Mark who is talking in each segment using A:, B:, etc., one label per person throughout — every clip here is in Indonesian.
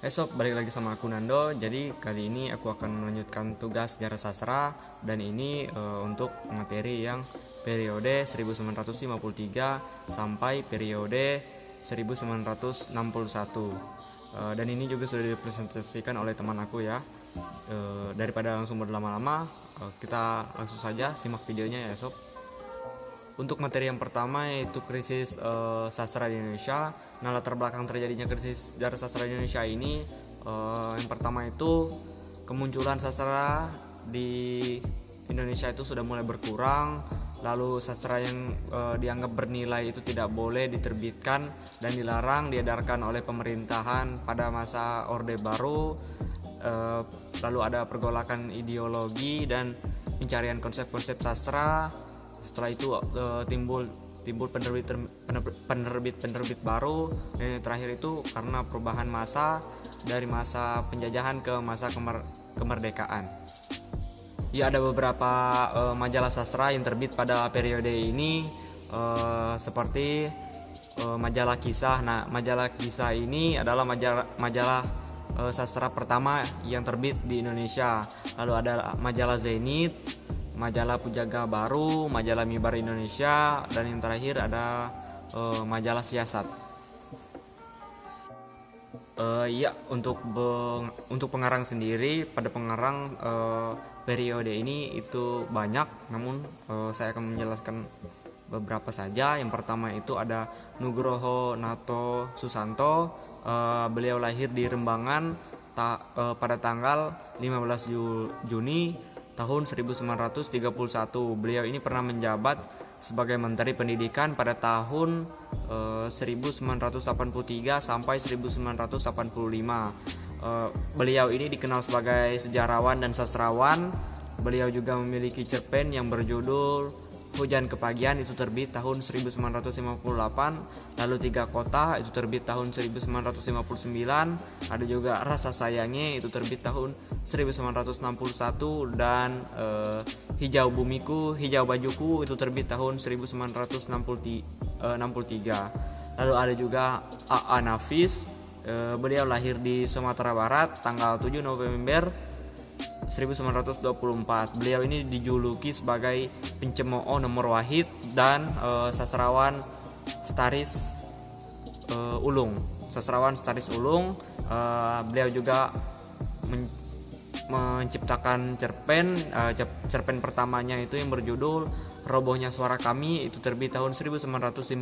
A: Sob, balik lagi sama aku Nando. Jadi kali ini aku akan melanjutkan tugas sejarah sastra dan ini untuk materi yang periode 1953 sampai periode 1961. Dan ini juga sudah dipresentasikan oleh teman aku ya. Daripada langsung berlama-lama, kita langsung saja simak videonya ya Sob. Untuk materi yang pertama yaitu krisis sastra di Indonesia. Nah, latar belakang terjadinya krisis sejarah sastra di Indonesia ini yang pertama itu kemunculan sastra di Indonesia itu sudah mulai berkurang. Lalu sastra yang dianggap bernilai itu tidak boleh diterbitkan dan dilarang diedarkan oleh pemerintahan pada masa Orde Baru. Lalu ada pergolakan ideologi dan pencarian konsep-konsep sastra. Setelah itu timbul penerbit baru, dan yang terakhir itu karena perubahan masa dari masa penjajahan ke masa kemerdekaan. Ya, ada beberapa majalah sastra yang terbit pada periode ini seperti majalah Kisah. Nah, majalah Kisah ini adalah majalah sastra pertama yang terbit di Indonesia. Lalu ada majalah Zenit, majalah Pujaga Baru, majalah Mibar Indonesia, dan yang terakhir ada majalah Siasat. Ya, untuk pengarang sendiri, pada pengarang periode ini itu banyak, namun saya akan menjelaskan beberapa saja. Yang pertama itu ada Nugroho Nato Susanto. Beliau lahir di Rembangan pada tanggal 15 Juni tahun 1931. Beliau ini pernah menjabat sebagai Menteri Pendidikan pada tahun 1983 sampai 1985. Beliau ini dikenal sebagai sejarawan dan sastrawan. Beliau juga memiliki cerpen yang berjudul Hujan Kepagian, itu terbit tahun 1958. Lalu Tiga Kota, itu terbit tahun 1959. Ada juga Rasa Sayangnya, itu terbit tahun 1961. Dan Hijau Bumiku, Hijau Bajuku, itu terbit tahun 1963. Lalu ada juga A.A. Nafis. Beliau lahir di Sumatera Barat tanggal 7 November 1924. Beliau ini dijuluki sebagai pencemooh nomor wahid dan sastrawan Staris Ulung. Beliau juga menciptakan cerpen pertamanya itu yang berjudul Robohnya Suara Kami, itu terbit tahun 1955.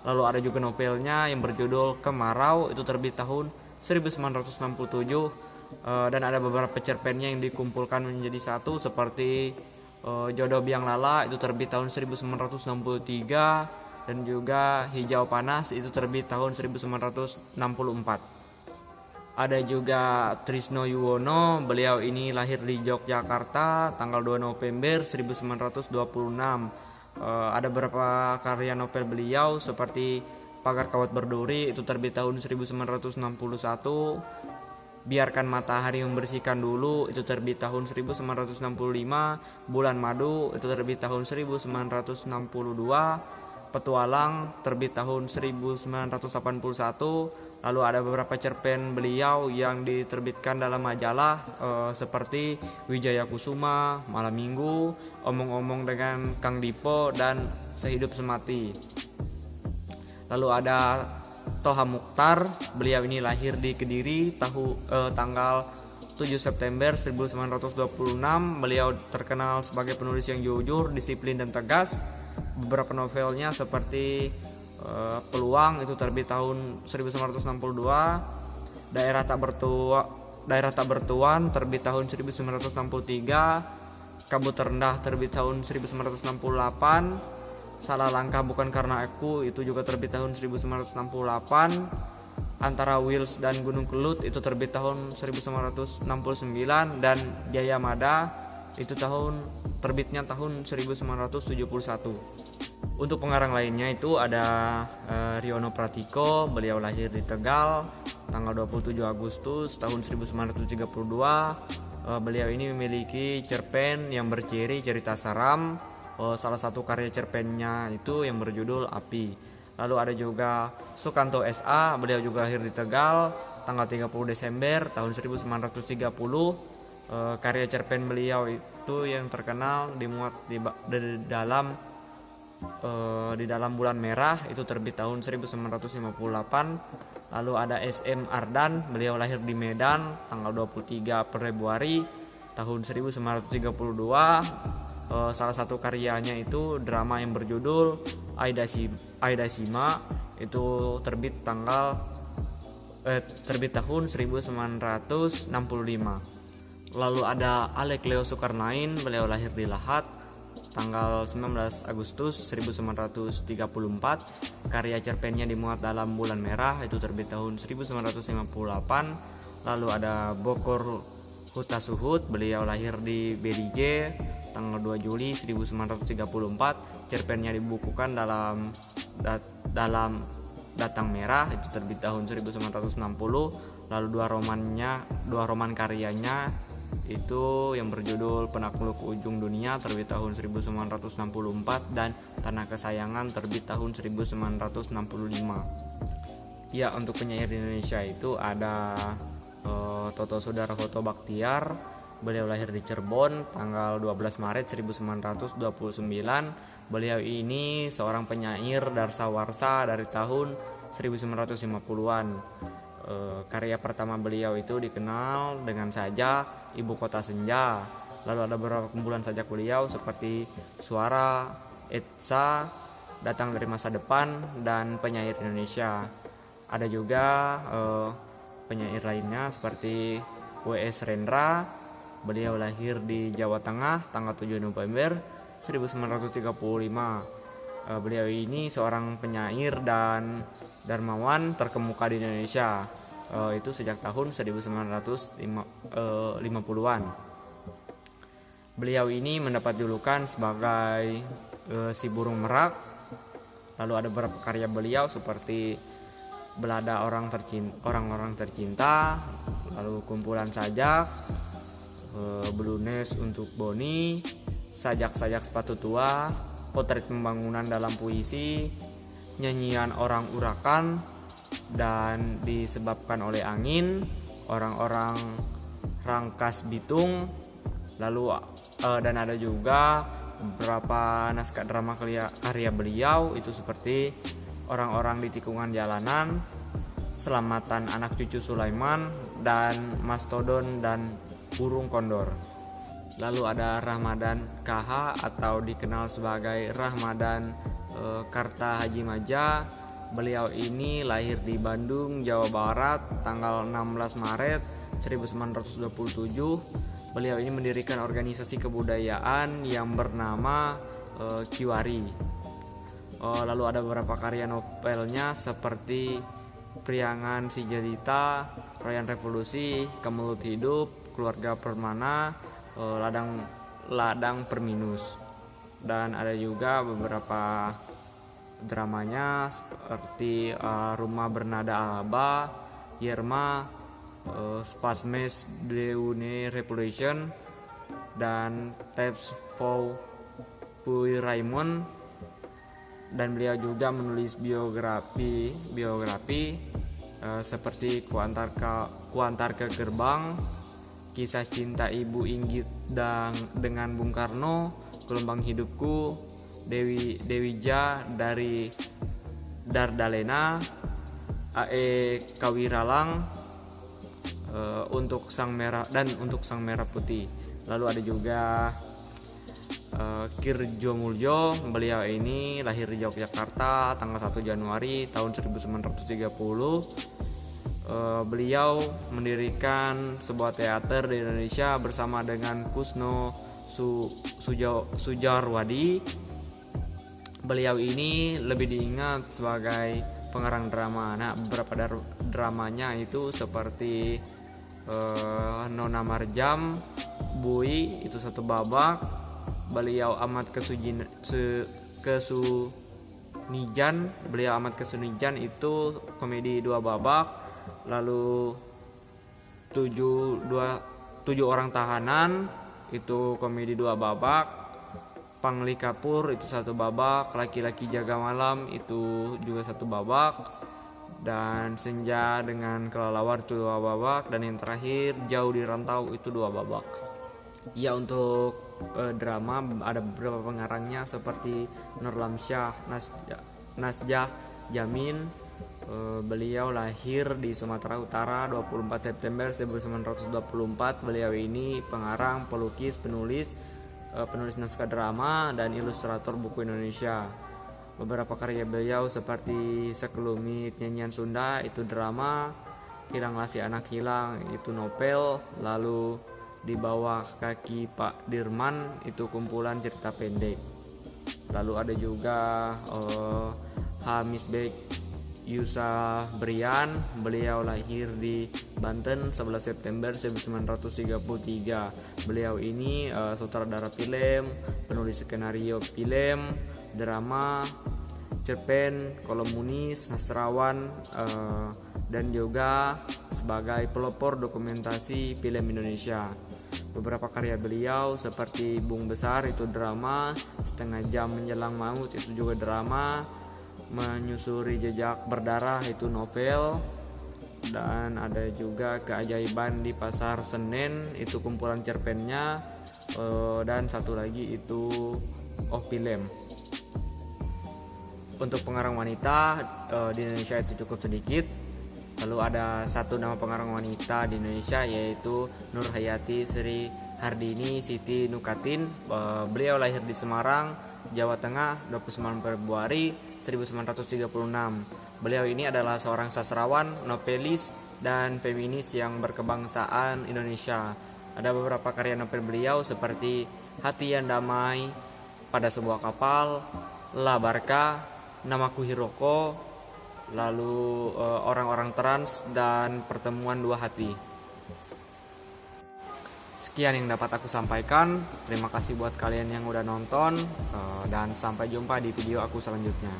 A: Lalu ada juga novelnya yang berjudul Kemarau, itu terbit tahun 1967. Dan ada beberapa cerpennya yang dikumpulkan menjadi satu seperti Jodoh Biang Lala, itu terbit tahun 1963, dan juga Hijau Panas, itu terbit tahun 1964. Ada juga Trisno Yuwono. Beliau ini lahir di Yogyakarta tanggal 2 November 1926. Ada beberapa karya novel beliau seperti Pagar Kawat Berduri, itu terbit tahun 1961. Biarkan Matahari Membersihkan Dulu, itu terbit tahun 1965. Bulan Madu, itu terbit tahun 1962. Petualang terbit tahun 1981. Lalu ada beberapa cerpen beliau yang diterbitkan dalam majalah seperti Wijaya Kusuma, Malam Minggu, Omong-omong dengan Kang Dipo, dan Sehidup Semati. Lalu ada Toha Mukhtar. Beliau ini lahir di Kediri tanggal 7 September 1926. Beliau terkenal sebagai penulis yang jujur, disiplin, dan tegas. Beberapa novelnya seperti Peluang, itu terbit tahun 1962. Daerah Tak Bertuan terbit tahun 1963. Kabut Terendah terbit tahun 1968. Salah Langkah Bukan Karena Aku, itu juga terbit tahun 1968. Antara Wils dan Gunung Kelut, itu terbit tahun 1969. Dan Jaya Mada, itu terbitnya tahun 1971. Untuk pengarang lainnya itu ada Riono Pratiko. Beliau lahir di Tegal tanggal 27 Agustus tahun 1932. Beliau ini memiliki cerpen yang berciri cerita seram. Salah satu karya cerpennya itu yang berjudul Api. Lalu ada juga Sukanto S.A. Beliau juga lahir di Tegal tanggal 30 Desember tahun 1930. Karya cerpen beliau itu yang terkenal dimuat di dalam Bulan Merah, itu terbit tahun 1958. Lalu ada SM Ardan, beliau lahir di Medan tanggal 23 Februari tahun 1932. Salah satu karyanya itu drama yang berjudul Aida Sima, itu terbit tahun 1965. Lalu ada Alek Leo Sukarnain, beliau lahir di Lahat tanggal 19 Agustus 1934. Karya cerpennya dimuat dalam Bulan Merah, itu terbit tahun 1958. Lalu ada Bokor Hutasuhut, beliau lahir di BDJ tanggal 2 Juli 1934. Cerpennya dibukukan dalam Datang Merah, itu terbit tahun 1960. Lalu dua roman karyanya itu yang berjudul Penakluk Ujung Dunia terbit tahun 1964 dan Tanah Kesayangan terbit tahun 1965. Ya, untuk penyair di Indonesia itu ada Toto Sudarsono Bachtiar, beliau lahir di Cirebon tanggal 12 Maret 1929. Beliau ini seorang penyair darsawarsa dari tahun 1950-an. Karya pertama beliau itu dikenal dengan sajak Ibu Kota Senja. Lalu ada beberapa kumpulan sajak beliau seperti Suara, Etsa, Datang dari Masa Depan, dan Penyair Indonesia. Ada juga penyair lainnya seperti W.S. Rendra, beliau lahir di Jawa Tengah tanggal 7 November 1935. Beliau ini seorang penyair dan darmawan terkemuka di Indonesia, itu sejak tahun 1950-an. Beliau ini mendapat julukan sebagai si burung merak. Lalu ada beberapa karya beliau seperti Belada Orang-orang Tercinta, lalu Kumpulan Sajak, Belunes untuk Boni, Sajak-sajak Sepatu Tua, Potret Pembangunan dalam Puisi, Nyanyian Orang Urakan, dan Disebabkan oleh Angin, Orang-orang Rangkas Bitung. Lalu dan ada juga beberapa naskah drama karya beliau itu seperti Orang-orang di Tikungan Jalanan, Selamatan Anak Cucu Sulaiman, dan Mastodon dan Burung Kondor. Lalu ada Rahmadan KH atau dikenal sebagai Rahmadan Karta Haji Maja. Beliau ini lahir di Bandung, Jawa Barat tanggal 16 Maret 1927. Beliau ini mendirikan organisasi kebudayaan yang bernama Kiwari. Lalu ada beberapa karya novelnya seperti Priangan Si Jelita, Rayan Revolusi, Kemelut Hidup, Keluarga Permana, Ladang Perminus. Dan ada juga beberapa dramanya seperti Rumah Bernada Alba, Yerma, Spasmes Deune Revolution, dan Tapes for Puy Raymond. Dan beliau juga menulis biografi seperti Kuantar ke Gerbang, Kisah Cinta Ibu Inggit dengan Bung Karno, Gelombang Hidupku, Dewija dari Dardalena, AE Kawiralang, untuk Sang Merah Putih. Lalu ada juga Kirjo Mulyo, beliau ini lahir di Yogyakarta tanggal 1 Januari tahun 1930. Beliau mendirikan sebuah teater di Indonesia bersama dengan Kusno Sujarwadi. Beliau ini lebih diingat sebagai pengarang drama. Nah, beberapa dramanya itu seperti Nona Marjam, Bui, itu satu babak. Beliau amat Kesunijan itu komedi 2 babak. Lalu 7 orang tahanan itu komedi 2 babak. Pangli Kapur itu 1 babak. Laki-laki jaga malam itu juga 1 babak. dan Senja dengan Kelelawar itu 2 babak, dan yang terakhir Jauh di Rantau itu 2 babak. Ya, untuk drama ada beberapa pengarangnya seperti Nurlamsyah Nasjah Jamin. Beliau lahir di Sumatera Utara 24 September 1924. Beliau ini pengarang, pelukis, penulis naskah drama, dan ilustrator buku Indonesia. Beberapa karya beliau seperti Sekelumit Nyanyian Sunda itu drama, Hilanglah Si Anak Hilang itu novel, lalu Di Bawah Kaki Pak Dirman itu kumpulan cerita pendek. Lalu ada juga Hamisbek Yusa Brian. Beliau lahir di Banten 11 September 1933. Beliau ini sutradara film, penulis skenario film, drama, cerpen, kolumnis, sastrawan, dan juga sebagai pelopor dokumentasi film Indonesia. Beberapa karya beliau seperti Bung Besar itu drama, Setengah Jam Menjelang Maut itu juga drama, Menyusuri Jejak Berdarah itu novel, dan ada juga Keajaiban di Pasar Senen itu kumpulan cerpennya, dan satu lagi itu film. Untuk pengarang wanita di Indonesia itu cukup sedikit. Lalu ada satu nama pengarang wanita di Indonesia, yaitu Nurhayati Sri Hardini Siti Nukatin. Beliau lahir di Semarang, Jawa Tengah 29 Februari 1936. Beliau ini adalah seorang sastrawan, novelis, dan feminis yang berkebangsaan Indonesia. Ada beberapa karya novel beliau seperti Hati yang Damai, Pada Sebuah Kapal, La Barca, Namaku Hiroko, lalu Orang-orang Trans, dan Pertemuan Dua Hati. Sekian yang dapat aku sampaikan. Terima kasih buat kalian yang udah nonton, dan sampai jumpa di video aku selanjutnya.